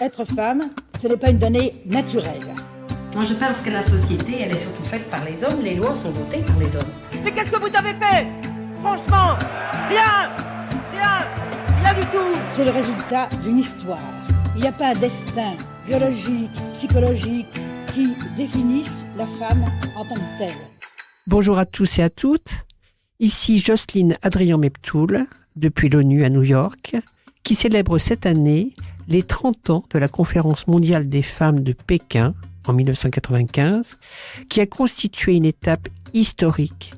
Être femme, ce n'est pas une donnée naturelle. Moi, je pense que la société, elle est surtout faite par les hommes. Les lois sont votées par les hommes. Mais qu'est-ce que vous avez fait? Franchement, rien du tout. C'est le résultat d'une histoire. Il n'y a pas un destin biologique, psychologique qui définisse la femme en tant que telle. Bonjour à tous et à toutes. Ici Jocelyne Adrian-Meptoul, depuis l'ONU à New York, qui célèbre cette année les 30 ans de la Conférence mondiale des femmes de Pékin, en 1995, qui a constitué une étape historique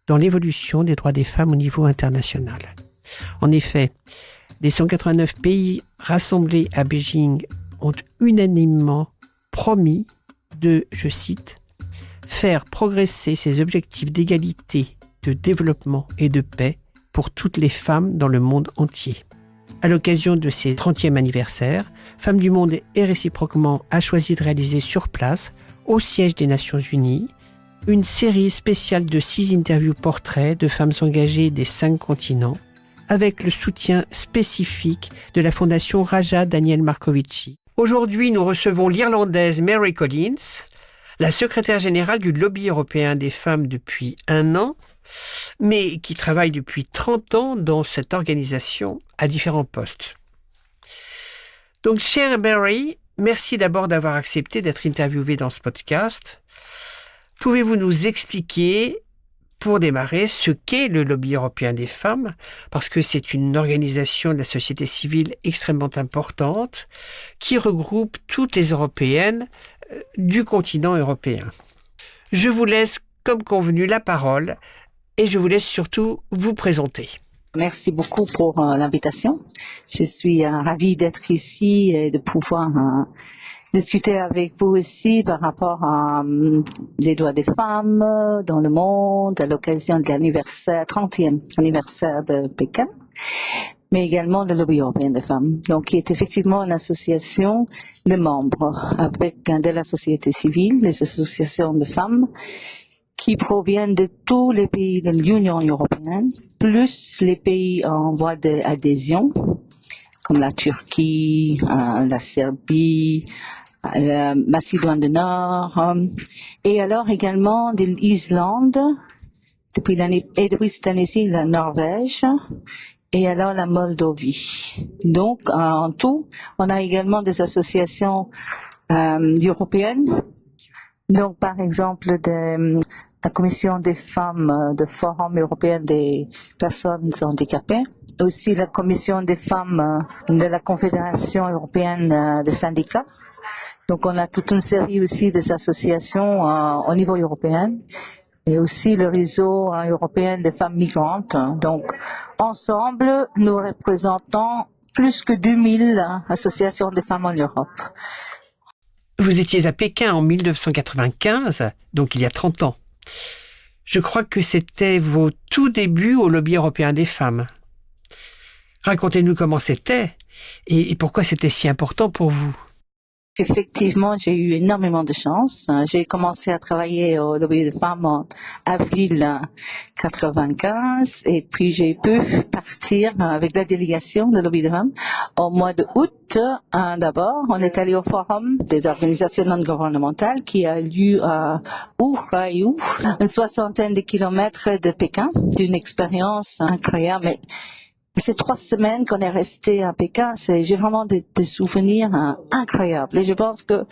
dans l'évolution des droits des femmes au niveau international. En effet, les 189 pays rassemblés à Beijing ont unanimement promis de, je cite, « faire progresser ces objectifs d'égalité, de développement et de paix pour toutes les femmes dans le monde entier ». À l'occasion de ses 30e anniversaire, Femmes du Monde et réciproquement a choisi de réaliser sur place, au siège des Nations Unies, une série spéciale de 6 interviews portraits de femmes engagées des 5 continents, avec le soutien spécifique de la Fondation Raja Daniel Marcovici. Aujourd'hui, nous recevons l'Irlandaise Mary Collins, la secrétaire générale du Lobby européen des femmes depuis 1 an, mais qui travaille depuis 30 ans dans cette organisation à différents postes. Donc, chère Mary, merci d'abord d'avoir accepté d'être interviewée dans ce podcast. Pouvez-vous nous expliquer, pour démarrer, ce qu'est le Lobby européen des femmes, parce que c'est une organisation de la société civile extrêmement importante qui regroupe toutes les Européennes du continent européen. Je vous laisse, comme convenu, la parole et je vous laisse surtout vous présenter. Merci beaucoup pour l'invitation. Je suis ravie d'être ici et de pouvoir discuter avec vous aussi par rapport à les droits des femmes dans le monde à l'occasion de l'anniversaire, 30e anniversaire de Pékin, mais également le Lobby européen des femmes, donc qui est effectivement une association de membres avec de la société civile, les associations de femmes qui proviennent de tous les pays de l'Union européenne, plus les pays en voie d'adhésion, comme la Turquie, la Serbie, la Macédoine du Nord, et alors également de l'Islande, depuis cette année-ci, la Norvège, et alors la Moldavie. Donc, en tout, on a également des associations européennes. Donc, par exemple, la Commission des femmes du Forum européen des personnes handicapées, aussi la Commission des femmes de la Confédération européenne des syndicats. Donc, on a toute une série aussi des associations au niveau européen et aussi le réseau européen des femmes migrantes. Donc, ensemble, nous représentons plus que 2000 associations de femmes en Europe. Vous étiez à Pékin en 1995, donc il y a 30 ans. Je crois que c'était vos tout débuts au Lobby européen des femmes. Racontez-nous comment c'était et pourquoi c'était si important pour vous. Effectivement, j'ai eu énormément de chance. J'ai commencé à travailler au Lobby des femmes en avril 95 et puis j'ai pu partir avec la délégation de Lobby des femmes au mois d'août. D'abord, on est allé au forum des organisations non gouvernementales qui a lieu à Ouhaiou, une 60aine de kilomètres de Pékin, d'une expérience incroyable. Mais ces 3 semaines qu'on est resté à Pékin, j'ai vraiment des souvenirs incroyables. Et je pense que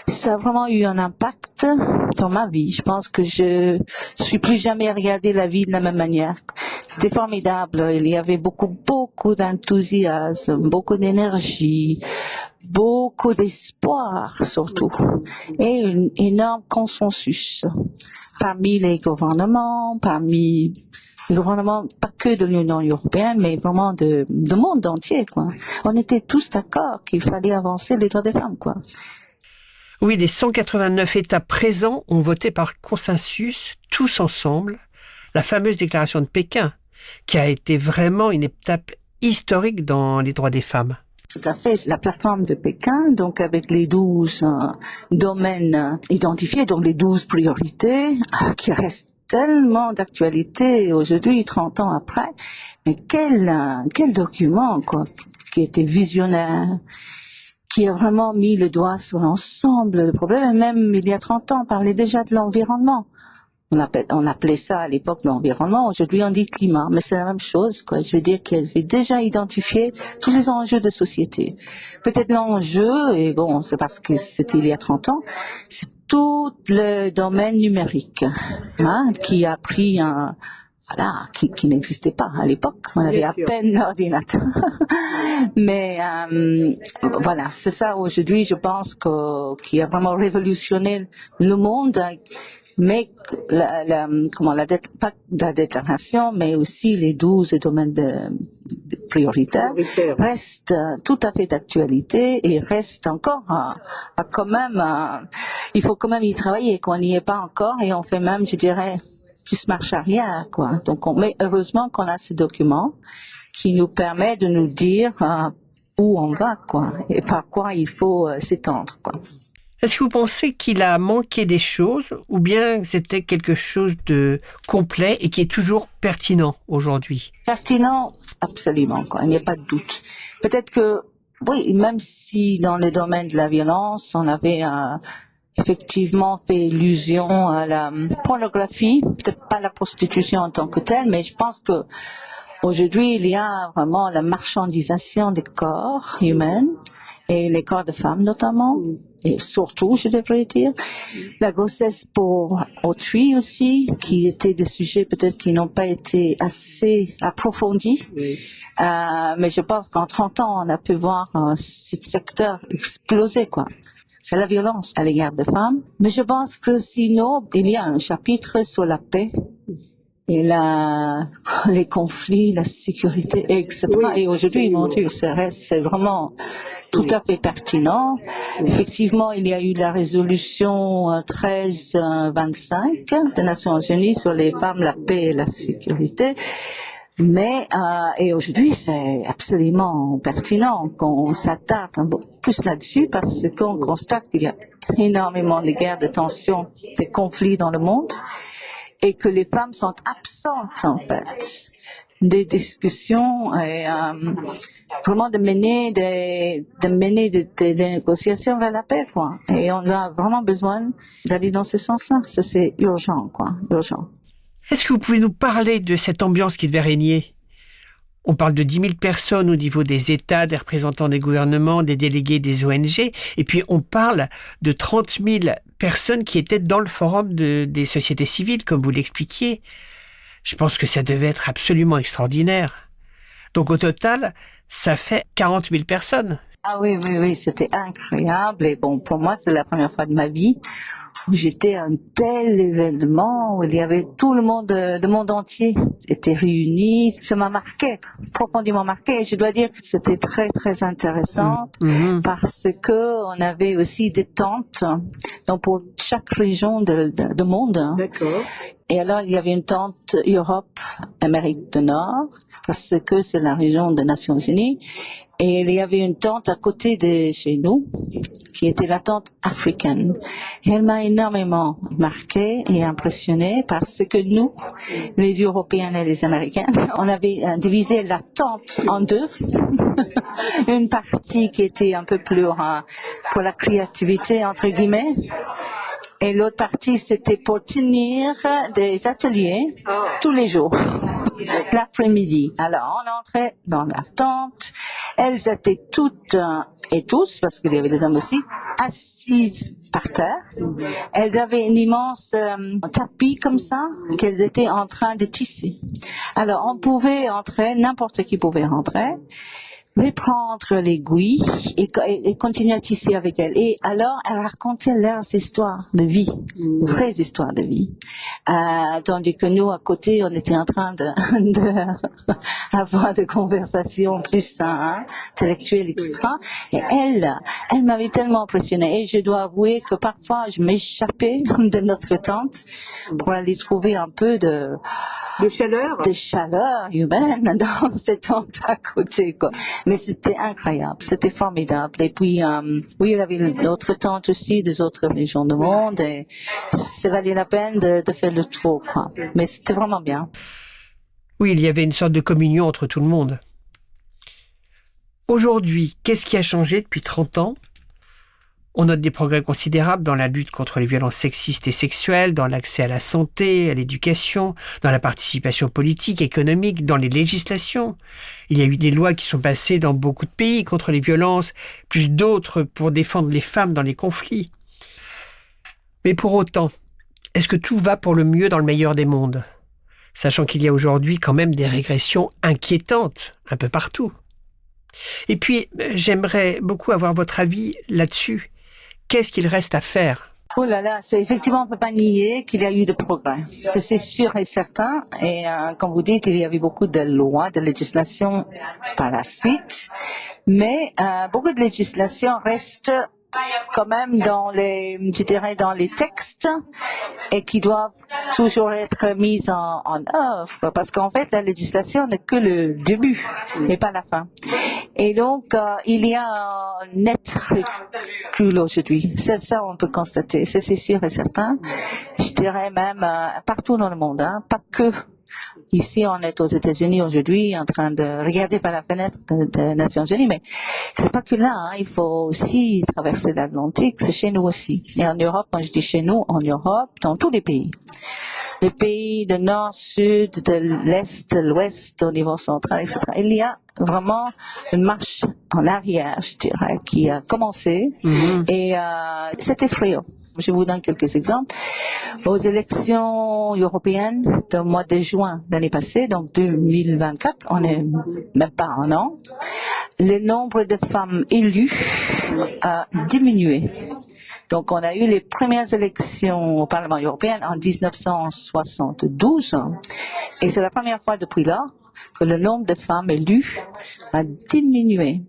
ça a vraiment eu un impact sur ma vie. Je pense que je suis plus jamais regardé la vie de la même manière. C'était formidable. Il y avait beaucoup d'enthousiasme, beaucoup d'énergie, beaucoup d'espoir surtout, et un énorme consensus parmi les gouvernements, le gouvernement, pas que de l'Union européenne, mais vraiment du monde entier, quoi. On était tous d'accord qu'il fallait avancer les droits des femmes, quoi. Oui, les 189 États présents ont voté par consensus, tous ensemble, la fameuse déclaration de Pékin, qui a été vraiment une étape historique dans les droits des femmes. Tout à fait, la plateforme de Pékin, donc avec les 12 domaines identifiés, donc les 12 priorités qui restent tellement d'actualité aujourd'hui, 30 ans après. Mais quel document, quoi, qui était visionnaire, qui a vraiment mis le doigt sur l'ensemble des problèmes. Et même il y a 30 ans, on parlait déjà de l'environnement. On appelait ça à l'époque l'environnement. Aujourd'hui, on dit climat, mais c'est la même chose, quoi. Je veux dire qu'elle avait déjà identifié tous les enjeux de société. Peut-être l'enjeu, et bon, c'est parce que c'était il y a 30 ans, c'est tout le domaine numérique, qui a pris qui n'existait pas à l'époque. On avait à peine l'ordinateur. Mais voilà, c'est ça aujourd'hui, je pense qui a vraiment révolutionné le monde. Mais pas la déclaration, mais aussi les 12 domaines prioritaires restent tout à fait d'actualité et restent encore quand même. Il faut quand même y travailler, qu'on n'y est pas encore et on fait même, je dirais, plus marche arrière, quoi. Donc, mais heureusement qu'on a ces documents qui nous permettent de nous dire où on va, quoi, et par quoi il faut s'étendre, quoi. Est-ce que vous pensez qu'il a manqué des choses ou bien que c'était quelque chose de complet et qui est toujours pertinent aujourd'hui? Pertinent, absolument, quoi. Il n'y a pas de doute. Peut-être que, oui, même si dans le domaine de la violence, on avait effectivement fait allusion à la pornographie, peut-être pas la prostitution en tant que telle, mais je pense que aujourd'hui, il y a vraiment la marchandisation des corps humains. Et les corps de femmes notamment, et surtout, je devrais dire, la grossesse pour autrui aussi, qui étaient des sujets peut-être qui n'ont pas été assez approfondis. Mais je pense qu'en 30 ans, on a pu voir ce secteur exploser, quoi. C'est la violence à l'égard des femmes. Mais je pense que sinon, il y a un chapitre sur la paix. Et les conflits, la sécurité, etc. Et aujourd'hui, mon Dieu, c'est vraiment tout à fait pertinent. Effectivement, il y a eu la résolution 1325 des Nations Unies sur les femmes, la paix et la sécurité. Mais et aujourd'hui, c'est absolument pertinent qu'on s'attarde un peu plus là-dessus parce qu'on constate qu'il y a énormément de guerres, de tensions, de conflits dans le monde. Et que les femmes sont absentes, en fait, des discussions et vraiment de mener des négociations vers la paix, quoi. Et on a vraiment besoin d'aller dans ce sens-là. Ça, c'est urgent, quoi, urgent. Est-ce que vous pouvez nous parler de cette ambiance qui devait régner? On parle de 10 000 personnes au niveau des États, des représentants des gouvernements, des délégués des ONG, et puis on parle de 30 000 personnes qui étaient dans le forum des sociétés civiles, comme vous l'expliquiez. Je pense que ça devait être absolument extraordinaire. Donc au total, ça fait 40 000 personnes. Ah oui, c'était incroyable. Et bon, pour moi, c'est la première fois de ma vie où j'étais à un tel événement où il y avait tout le monde entier était réuni. Ça m'a marqué, profondément marqué. Et je dois dire que c'était très, très intéressant parce que on avait aussi des tentes, donc pour chaque région de monde. D'accord. Et alors, il y avait une tente Europe, Amérique du Nord, parce que c'est la région des Nations Unies. Et il y avait une tente à côté de chez nous, qui était la tente africaine. Et elle m'a énormément marquée et impressionnée parce que nous, les Européens et les Américains, on avait divisé la tente en deux. Une partie qui était un peu plus pour la créativité, entre guillemets. Et l'autre partie, c'était pour tenir des ateliers tous les jours, l'après-midi. Alors, on entrait dans la tente. Elles étaient toutes et tous, parce qu'il y avait des hommes aussi, assises par terre. Elles avaient un immense tapis comme ça, qu'elles étaient en train de tisser. Alors, on pouvait entrer, n'importe qui pouvait rentrer, mais prendre l'aiguille et continuer à tisser avec elle. Et alors, elle racontait leurs histoires de vie, vraies histoires de vie. Tandis que nous, à côté, on était en train de avoir des conversations plus intellectuelles, etc. Et elle m'avait tellement impressionnée. Et je dois avouer que parfois, je m'échappais de notre tente pour aller trouver un peu de chaleur humaine dans cette tente à côté, quoi. Mais c'était incroyable, c'était formidable. Et puis, oui, il y avait d'autres tentes aussi, des autres régions du monde, et ça valait la peine de faire le tour, quoi. Mais c'était vraiment bien. Oui, il y avait une sorte de communion entre tout le monde. Aujourd'hui, qu'est-ce qui a changé depuis 30 ans ? On note des progrès considérables dans la lutte contre les violences sexistes et sexuelles, dans l'accès à la santé, à l'éducation, dans la participation politique, économique, dans les législations. Il y a eu des lois qui sont passées dans beaucoup de pays contre les violences, plus d'autres pour défendre les femmes dans les conflits. Mais pour autant, est-ce que tout va pour le mieux dans le meilleur des mondes ? Sachant qu'il y a aujourd'hui quand même des régressions inquiétantes un peu partout. Et puis, j'aimerais beaucoup avoir votre avis là-dessus. Qu'est-ce qu'il reste à faire ? Oh là là, c'est effectivement, on peut pas nier qu'il y a eu de progrès. C'est sûr et certain. Et comme vous dites, il y avait beaucoup de lois, de législation par la suite. Mais beaucoup de législation reste quand même dans les, je dirais, dans les textes et qui doivent toujours être mises en œuvre. Parce qu'en fait, la législation n'est que le début et pas la fin. Et donc, il y a un net recul aujourd'hui. C'est ça, on peut constater. C'est sûr et certain. Je dirais même partout dans le monde, hein, pas que. Ici, on est aux États-Unis aujourd'hui, en train de regarder par la fenêtre des Nations Unies, mais c'est pas que là, hein, il faut aussi traverser l'Atlantique, c'est chez nous aussi. Et en Europe, quand je dis chez nous, en Europe, dans tous les pays de nord, sud, de l'est, de l'ouest, au niveau central, etc. Il y a vraiment une marche en arrière, je dirais, qui a commencé. Et c'est effrayant. Je vous donne quelques exemples. Aux élections européennes du mois de juin l'année passée, donc 2024, on n'est même pas un an, le nombre de femmes élues a diminué. Donc, on a eu les premières élections au Parlement européen en 1972, et c'est la première fois depuis là que le nombre de femmes élues a diminué.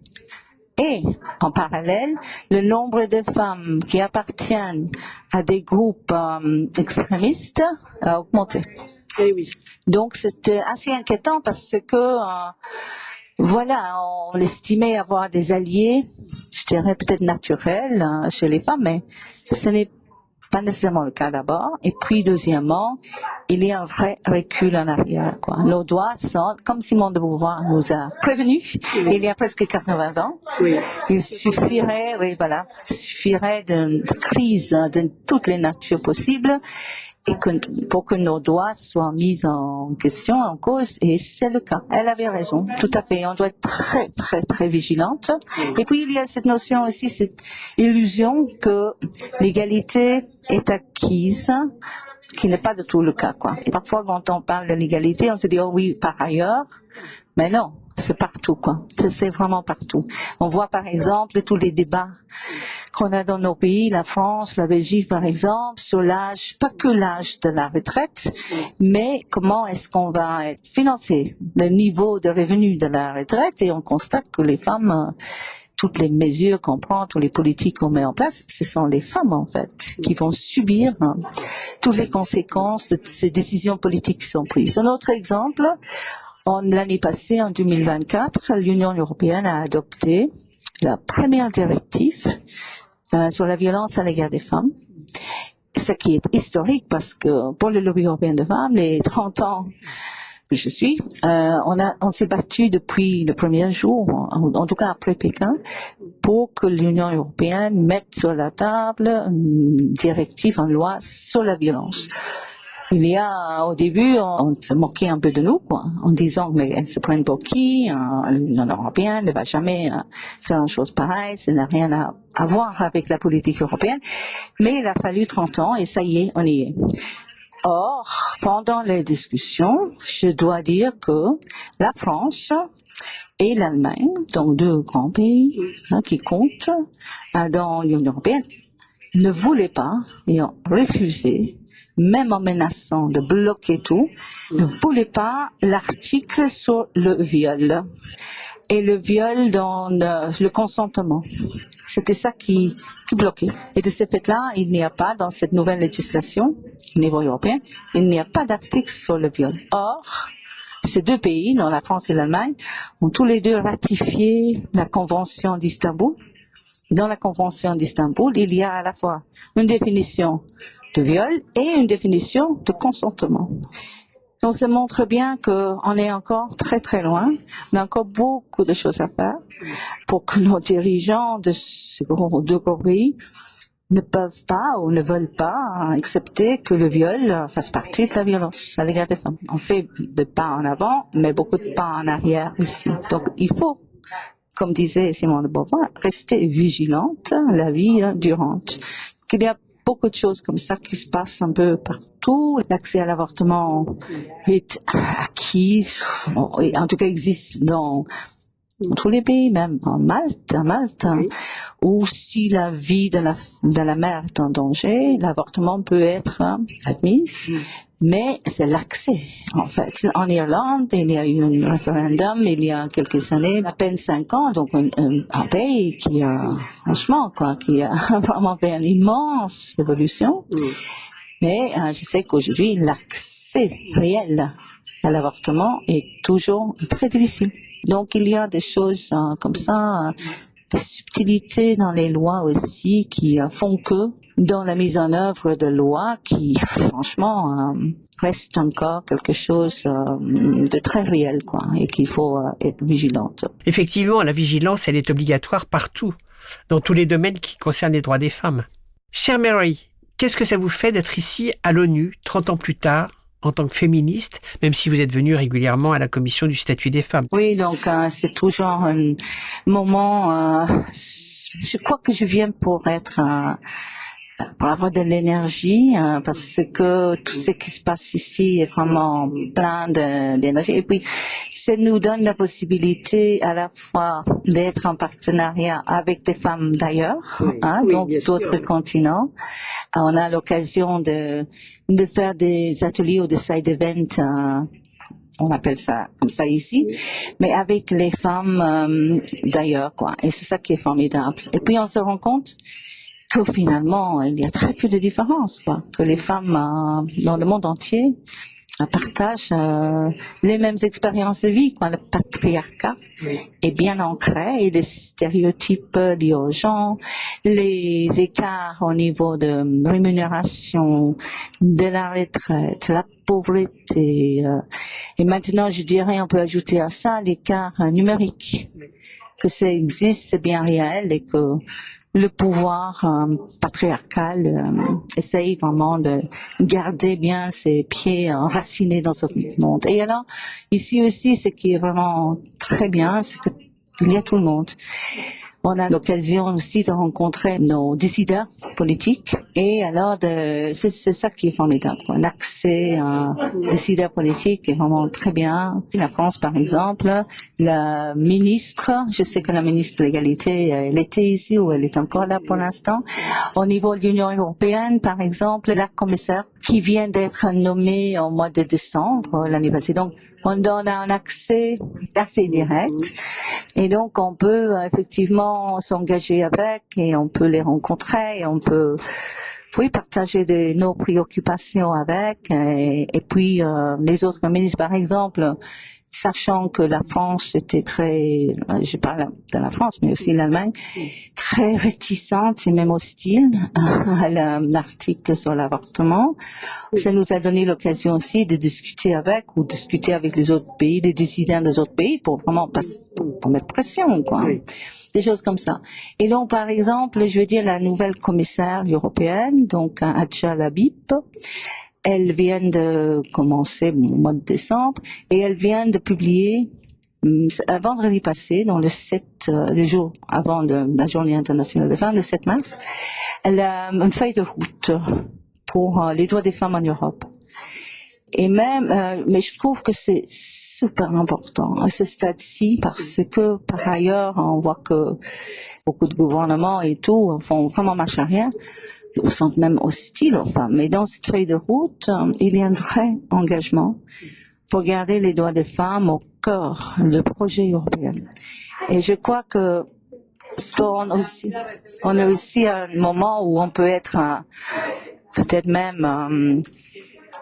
Et, en parallèle, le nombre de femmes qui appartiennent à des groupes extrémistes a augmenté. Eh oui. Donc, c'était assez inquiétant parce que voilà, on estimait avoir des alliés, je dirais peut-être naturels chez les femmes, mais ce n'est pas nécessairement le cas d'abord. Et puis, deuxièmement, il y a un vrai recul en arrière, quoi. Nos doigts sont, comme Simone de Beauvoir nous a prévenus, il y a presque 80 ans. Oui. Il suffirait d'une crise de toutes les natures possibles, et pour que nos doigts soient mis en question, en cause, et c'est le cas. Elle avait raison, tout à fait. On doit être très, très, très vigilante. Et puis, il y a cette notion aussi, cette illusion que l'égalité est acquise, qui n'est pas du tout le cas, quoi. Et parfois, quand on parle de l'égalité, on se dit, oh oui, par ailleurs, mais non, c'est partout, quoi. C'est vraiment partout. On voit, par exemple, tous les débats qu'on a dans nos pays, la France, la Belgique, par exemple, sur l'âge, pas que l'âge de la retraite, mais comment est-ce qu'on va être financé, le niveau de revenu de la retraite, et on constate que les femmes, toutes les mesures qu'on prend, toutes les politiques qu'on met en place, ce sont les femmes, en fait, qui vont subir toutes les conséquences de ces décisions politiques qui sont prises. Un autre exemple, l'année passée, en 2024, l'Union européenne a adopté la première directive sur la violence à l'égard des femmes, ce qui est historique parce que pour le lobby européen de femmes, les 30 ans que je suis, on s'est battu depuis le premier jour, en tout cas après Pékin, pour que l'Union européenne mette sur la table une directive, une loi sur la violence. Il y a, au début, on se moquait un peu de nous, quoi, en disant, mais elles se prennent pour qui? L'Union européenne ne va jamais faire une chose pareille, ça n'a rien à voir avec la politique européenne. Mais il a fallu 30 ans et ça y est, on y est. Or, pendant les discussions, je dois dire que la France et l'Allemagne, donc deux grands pays qui comptent dans l'Union européenne, ne voulaient pas et ont refusé, même en menaçant de bloquer tout, ne voulaient pas l'article sur le viol. Et le viol dans le consentement. C'était ça qui bloquait. Et de ce fait-là, il n'y a pas, dans cette nouvelle législation, au niveau européen, il n'y a pas d'article sur le viol. Or, ces deux pays, dont la France et l'Allemagne, ont tous les deux ratifié la Convention d'Istanbul. Dans la Convention d'Istanbul, il y a à la fois une définition de viol et une définition de consentement. Donc ça montre bien qu'on est encore très très loin. On a encore beaucoup de choses à faire pour que nos dirigeants de ces deux gros pays ne peuvent pas ou ne veulent pas accepter que le viol fasse partie de la violence à l'égard des femmes. On fait des pas en avant, mais beaucoup de pas en arrière aussi. Donc il faut, comme disait Simone de Beauvoir, rester vigilante la vie durante. Il y a beaucoup de choses comme ça qui se passent un peu partout. L'accès à l'avortement est acquis, en tout cas existe dans tous les pays, même en Malte, oui. Où si la vie de la mère est en danger, l'avortement peut être admis, mais c'est l'accès. En fait, en Irlande, il y a eu un référendum il y a quelques années, à peine 5 ans, donc un pays qui a, franchement, qui a vraiment fait une immense évolution. Mais je sais qu'aujourd'hui, l'accès réel à l'avortement est toujours très difficile. Donc il y a des choses comme ça, des subtilités dans les lois aussi qui font que dans la mise en œuvre de lois qui franchement reste encore quelque chose de très réel et qu'il faut être vigilante. Effectivement, la vigilance, elle est obligatoire partout, dans tous les domaines qui concernent les droits des femmes. Chère Mary, qu'est-ce que ça vous fait d'être ici à l'ONU 30 ans plus tard en tant que féministe, même si vous êtes venue régulièrement à la commission du statut des femmes? Oui, donc c'est toujours un moment, je crois que je viens pour avoir de l'énergie, parce que tout ce qui se passe ici est vraiment plein d'énergie. Et puis, ça nous donne la possibilité à la fois d'être en partenariat avec des femmes d'ailleurs, donc d'autres continents. On a l'occasion de faire des ateliers ou des side events, on appelle ça comme ça ici, mais avec les femmes d'ailleurs, Et c'est ça qui est formidable. Et puis, on se rend compte que finalement, il y a très peu de différences, que les femmes dans le monde entier partagent les mêmes expériences de vie, Le patriarcat est bien ancré et les stéréotypes liés aux gens, les écarts au niveau de rémunération, de la retraite, la pauvreté, et maintenant, je dirais, on peut ajouter à ça l'écart numérique, que ça existe, c'est bien réel et que le pouvoir patriarcal essaye vraiment de garder bien ses pieds enracinés dans ce monde. Et alors, ici aussi, ce qui est vraiment très bien, c'est qu'il y a tout le monde. On a l'occasion aussi de rencontrer nos décideurs politiques et alors c'est ça qui est formidable. L'accès à décideurs politiques est vraiment très bien. La France, par exemple, la ministre, je sais que la ministre de l'égalité, elle était ici ou elle est encore là pour l'instant. Au niveau de l'Union européenne, par exemple, la commissaire qui vient d'être nommée au mois de décembre l'année passée. Donc, on donne un accès assez direct et donc on peut effectivement s'engager avec et on peut les rencontrer et on peut partager nos préoccupations avec et puis les autres ministres par exemple, sachant que la France était je parle de la France, mais aussi l'Allemagne, très réticente et même hostile à l'article sur l'avortement. Ça nous a donné l'occasion aussi de discuter avec les autres pays, des décideurs des autres pays pour vraiment pour mettre pression, Des choses comme ça. Et donc, par exemple, je veux dire, la nouvelle commissaire européenne, donc Adja Labib, elle vient de commencer au mois de décembre et elle vient de publier un vendredi passé, dans le jour avant la Journée internationale des femmes, le 7 mars, elle a une feuille de route pour les droits des femmes en Europe. Et même, mais je trouve que c'est super important à ce stade-ci parce que par ailleurs, on voit que beaucoup de gouvernements et tout font vraiment marche arrière. Ou sont même hostiles aux femmes. Mais dans cette feuille de route, il y a un vrai engagement pour garder les droits des femmes au cœur du projet européen. Et je crois que on est aussi à un moment où on peut être peut-être même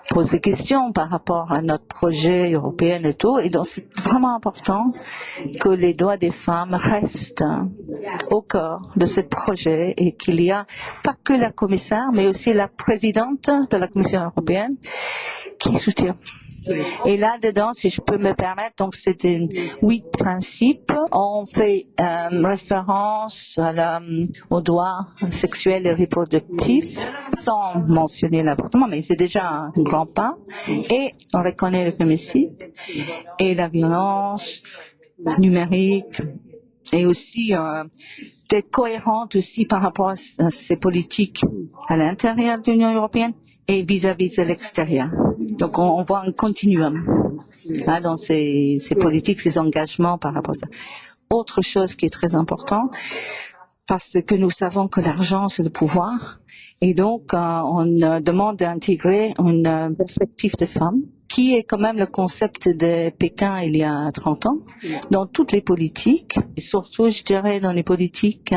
poser des questions par rapport à notre projet européen et tout. Et donc, c'est vraiment important que les droits des femmes restent au cœur de ce projet et qu'il y a pas que la commissaire, mais aussi la présidente de la Commission européenne qui soutient. Et là-dedans, si je peux me permettre, donc c'était 8 principes. On fait référence aux droits sexuels et reproductifs, sans mentionner l'avortement, mais c'est déjà un grand pas. Et on reconnaît le féminicide et la violence numérique, et aussi d'être cohérente aussi par rapport à ces politiques à l'intérieur de l'Union européenne et vis-à-vis de l'extérieur. Donc on voit un continuum dans ces politiques, ces engagements par rapport à ça. Autre chose qui est très important, parce que nous savons que l'argent c'est le pouvoir, et donc on demande d'intégrer une perspective de femme, qui est quand même le concept de Pékin il y a 30 ans, dans toutes les politiques, et surtout je dirais dans les politiques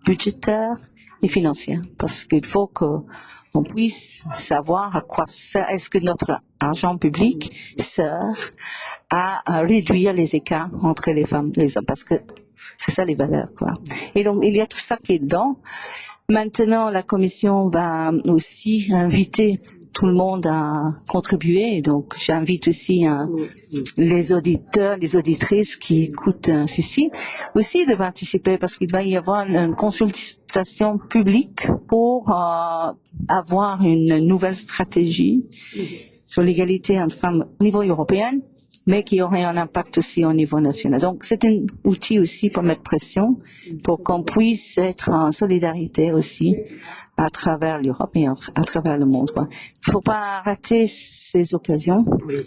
budgétaires et financières, parce qu'il faut qu'on puisse savoir à quoi sert, est-ce que notre argent public sert à réduire les écarts entre les femmes et les hommes, parce que c'est ça les valeurs, quoi. Et donc il y a tout ça qui est dedans. Maintenant, la Commission va aussi inviter tout le monde à contribuer. Donc, j'invite aussi les auditeurs, les auditrices qui écoutent ceci, aussi de participer, parce qu'il va y avoir une consultation publique pour avoir une nouvelle stratégie sur l'égalité entre femmes au niveau européen, mais qui aurait un impact aussi au niveau national. Donc, c'est un outil aussi pour mettre pression, pour qu'on puisse être en solidarité aussi à travers l'Europe et à travers le monde, quoi. Il faut pas rater ces occasions,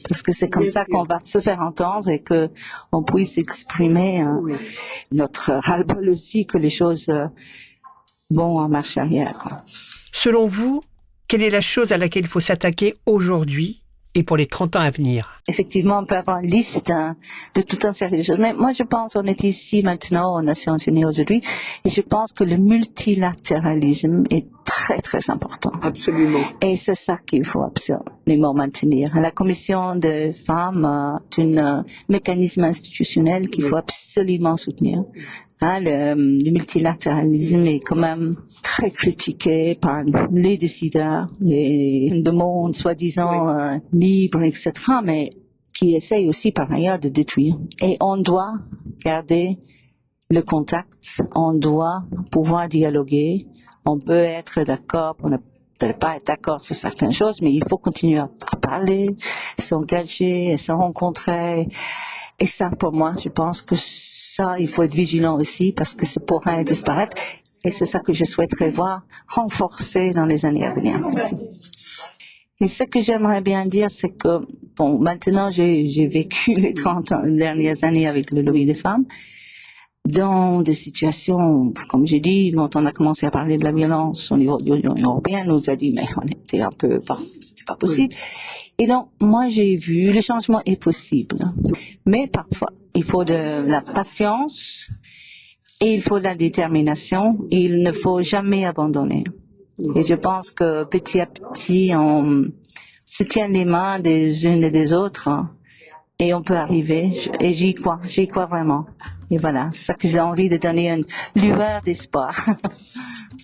parce que c'est comme ça qu'on va se faire entendre et que on puisse exprimer notre ras-le-bol aussi que les choses vont en marche arrière, quoi. Selon vous, quelle est la chose à laquelle il faut s'attaquer aujourd'hui et pour les 30 ans à venir? Effectivement, on peut avoir une liste de tout un série de choses. Mais moi, je pense qu'on est ici maintenant aux Nations Unies aujourd'hui, et je pense que le multilatéralisme est très, très important. Absolument. Et c'est ça qu'il faut absolument maintenir. La Commission des femmes est un mécanisme institutionnel qu'il faut absolument soutenir. Le multilatéralisme est quand même très critiqué par les décideurs et le monde soi-disant libre, etc., mais qui essaye aussi par ailleurs de détruire. Et on doit garder le contact, on doit pouvoir dialoguer, on peut être d'accord, on ne peut pas être d'accord sur certaines choses, mais il faut continuer à parler, s'engager, se rencontrer. Et ça, pour moi, je pense que ça, il faut être vigilant aussi, parce que ça pourrait disparaître. Et c'est ça que je souhaiterais voir renforcé dans les années à venir. Et ce que j'aimerais bien dire, c'est que, bon, maintenant, j'ai vécu les 30 dernières années avec le lobby des femmes, dans des situations, comme j'ai dit, quand on a commencé à parler de la violence au niveau de l'Union européenne, on nous a dit, mais on était un peu, c'était pas possible. Et donc, moi, j'ai vu, le changement est possible. Mais parfois, il faut de la patience, et il faut de la détermination, et il ne faut jamais abandonner. Et je pense que petit à petit, on se tient les mains des unes et des autres, et on peut arriver. Et j'y crois vraiment. Et voilà, c'est ça que j'ai envie de donner une lueur d'espoir.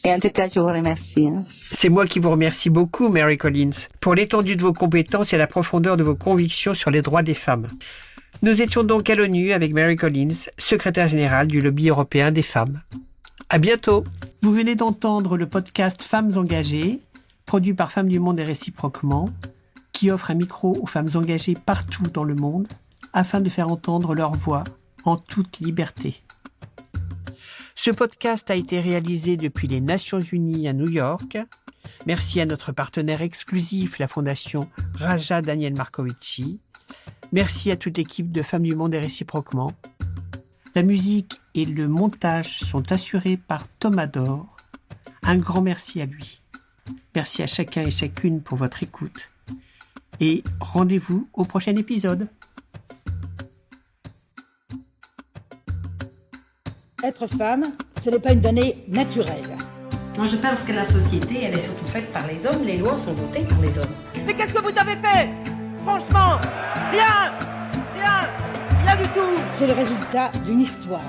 Et en tout cas, je vous remercie. C'est moi qui vous remercie beaucoup, Mary Collins, pour l'étendue de vos compétences et la profondeur de vos convictions sur les droits des femmes. Nous étions donc à l'ONU avec Mary Collins, secrétaire générale du lobby européen des femmes. À bientôt. Vous venez d'entendre le podcast Femmes engagées, produit par Femmes du Monde et réciproquement, qui offre un micro aux femmes engagées partout dans le monde afin de faire entendre leur voix en toute liberté. Ce podcast a été réalisé depuis les Nations Unies à New York. Merci à notre partenaire exclusif, la Fondation Raja Daniel Marcovici. Merci à toute l'équipe de Femmes du Monde et réciproquement. La musique et le montage sont assurés par Thomas Dor. Un grand merci à lui. Merci à chacun et chacune pour votre écoute. Et rendez-vous au prochain épisode. Être femme, ce n'est pas une donnée naturelle. Moi, je pense que la société, elle est surtout faite par les hommes. Les lois sont votées par les hommes. Mais qu'est-ce que vous avez fait? Franchement, rien du tout. C'est le résultat d'une histoire.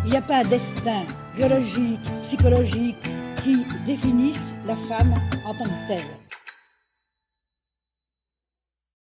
Il n'y a pas un destin biologique, psychologique qui définisse la femme en tant que telle.